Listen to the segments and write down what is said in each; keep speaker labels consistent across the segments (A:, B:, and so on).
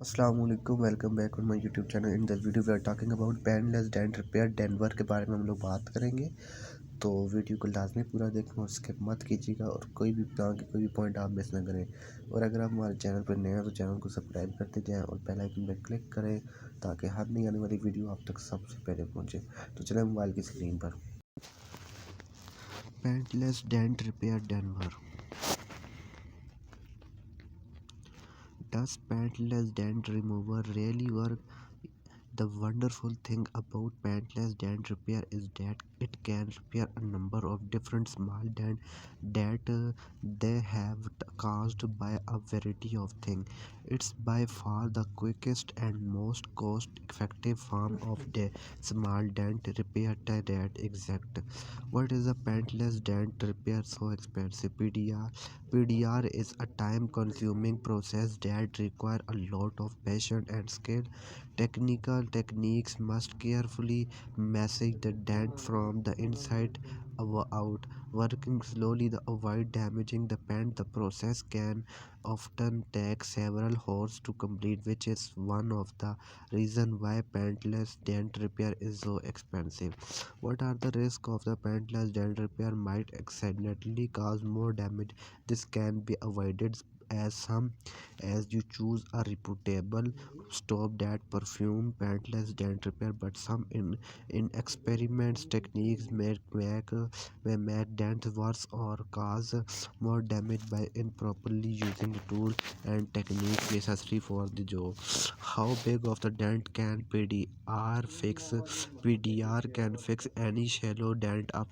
A: Assalamualaikum, welcome back on my YouTube channel. In this video we are talking about painless dent repair Denver के बारे में हम लोग बात करेंगे। तो वीडियो को लाजमी पूरा देखना और स्किप मत कीजिएगा और कोई भी पॉइंट आप मिस ना करें। और अगर आप हमारे चैनल पर नए हैं तो चैनल को सब्सक्राइब करते जाएं और बेल आइकन पर क्लिक करें ताकि हर नई आने वाली वीडियो आप तक सबसे पहले पहुंचे। तो चलें मोबाइल की स्क्रीन पर। Painless dent repair Denver. Does paintless dent remover really work? The wonderful thing about paintless dent repair is that it can repair a number of different small dents that they have caused by a variety of things. It's by far the quickest and most cost-effective form of the small dent repair that exists. What is a paintless dent repair so expensive? PDR is a time-consuming process that requires a lot of patience and skill. Technical techniques must carefully massage the dent from the inside out, working slowly to avoid damaging the paint. The process can often take several hours to complete, which is one of the reasons why paintless dent repair is so expensive. What are the risks of the paintless dent repair? Might accidentally cause more damage. This can be avoided as you choose a reputable stop that perfume paintless dent repair, but some in experiments techniques may make dents worse or cause more damage by improperly using the tool and techniques necessary for the job. How big of the dent can PDR fix? PDR can fix any shallow dent up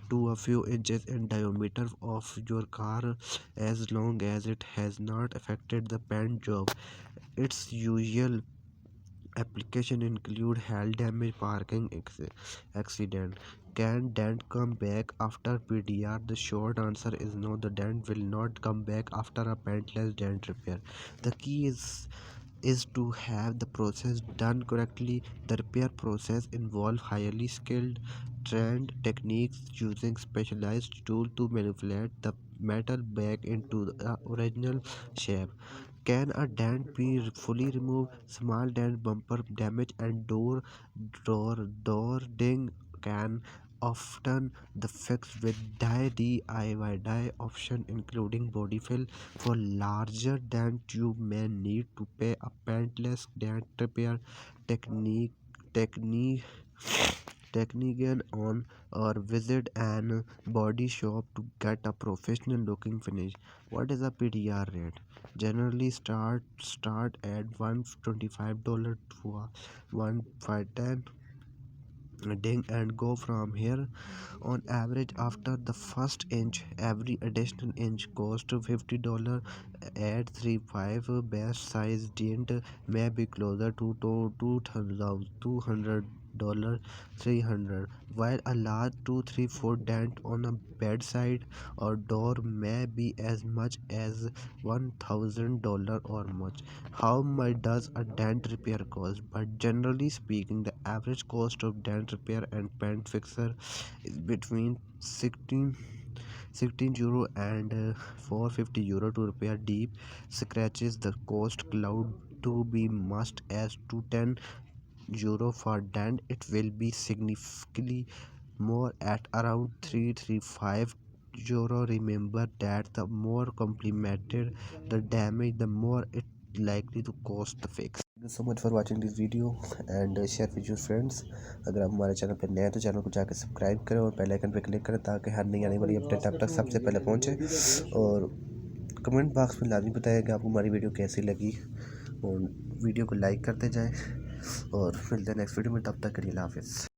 A: to a few inches in diameter of your car as long as it has not affected the paint job. Its usual application include hail damage, parking accident. Can dent come back after PDR? The short answer is no. The dent will not come back after a paintless dent repair. The key is to have the process done correctly. The repair process involves highly skilled, trained techniques using specialized tools to manipulate the metal back into the original shape. Can a dent be fully removed? Small dent, bumper damage, and door ding can often the fix with DIY option including body fill. For larger dent you may need to pay a paintless dent repair technique technique technician on or visit an body shop to get a professional looking finish. What is a PDR rate? Generally start at $125 to $110 ding and go from here. On average after the first inch every additional inch costs $50. At 3.5 best size dent may be closer to $200 $300, while a large 2-3 foot dent on a bedside or door may be as much as $1,000 or much. How much does a dent repair cost? But generally speaking, the average cost of dent repair and paint fixer is between 16 euro and €450 to repair deep scratches. The cost cloud to be must as to €10 for dent. It will be significantly more at around €335. Remember that the more complicated the damage, the more it likely to cost the fix. Thank you so much for watching this video and share with your friends. अगर आप हमारे channel पर नए हैं तो channel को जाकर subscribe करें और बेल आइकन पर क्लिक करें ताकि हर नई आने वाली अपडेट आप तक सबसे पहले पहुंचे। और कमेंट बॉक्स में लाजमी बताएं कि आपको हमारी वीडियो कैसी लगी और वीडियो को लाइक करते जाएं और मिलते हैं नेक्स्ट वीडियो में। तब तक के लिए अल्लाह हाफिज़।